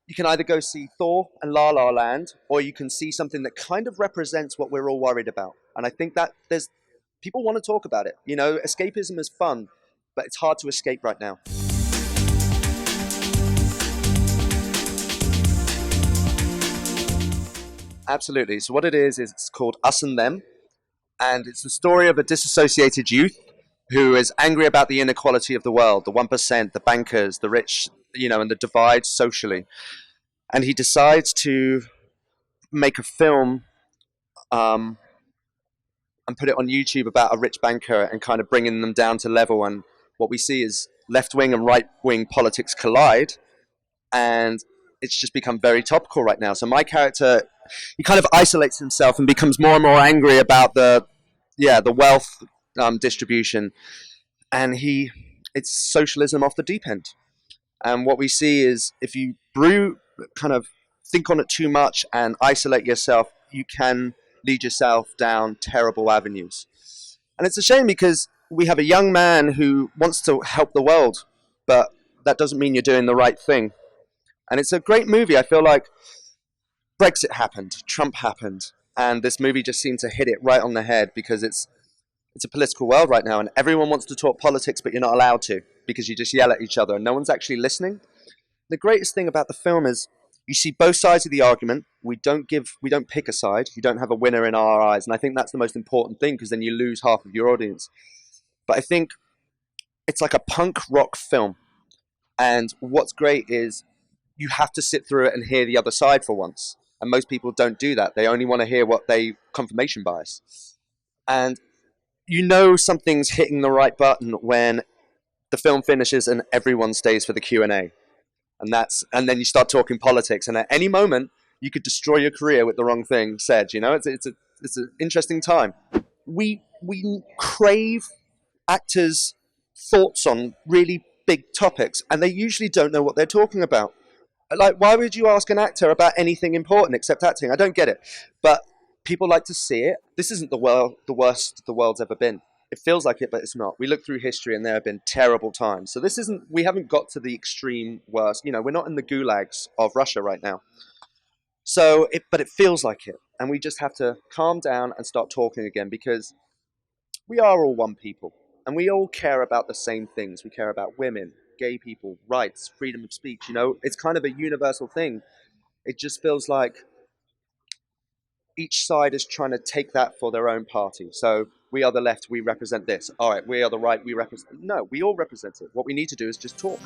You can either go see Thor and La La Land, or you can see something that kind of represents what we're all worried about. And I think that there's people want to talk about it. You know, escapism is fun, but it's hard to escape right now. Absolutely. So what it is it's called Us and Them, and it's the story of a disassociated youth who is angry about the inequality of the world, the 1%, the bankers, the rich, and the divide socially. And he decides to make a film um, and put it on YouTube about a rich banker and kind of bringing them down to level. And what we see is left wing and right wing politics collide, and it's just become very topical right now. So my character, he kind of isolates himself and becomes more and more angry about the wealth distribution, and it's socialism off the deep end. And what we see is if you kind of think on it too much and isolate yourself, you can lead yourself down terrible avenues. And it's a shame because we have a young man who wants to help the world, but that doesn't mean you're doing the right thing. And it's a great movie. I feel like Brexit happened, Trump happened, and this movie just seemed to hit it right on the head because it's a political world right now, and everyone wants to talk politics, but you're not allowed to because you just yell at each other, and no one's actually listening. The greatest thing about the film is you see both sides of the argument. We don't pick a side. You don't have a winner in our eyes, and I think that's the most important thing because then you lose half of your audience. But I think it's like a punk rock film, and what's great is you have to sit through it and hear the other side for once. And most people don't do that. They only want to hear what they confirmation bias. And you know something's hitting the right button when the film finishes and everyone stays for the Q&A. And then you start talking politics, and at any moment you could destroy your career with the wrong thing said. It's an interesting time. We crave actors' thoughts on really big topics, and they usually don't know what they're talking about. Like, why would you ask an actor about anything important except acting? I don't get it. But people like to see it. This isn't the worst the world's ever been. It feels like it, but it's not. We look through history and there have been terrible times. So we haven't got to the extreme worst. We're not in the gulags of Russia right now. But it feels like it. And we just have to calm down and start talking again because we are all one people. And we all care about the same things. We care about women, gay people, rights, freedom of speech. It's kind of a universal thing. It just feels like each side is trying to take that for their own party. So we are the left, we represent this. All right, we are the right, we represent. No, we all represent it. What we need to do is just talk.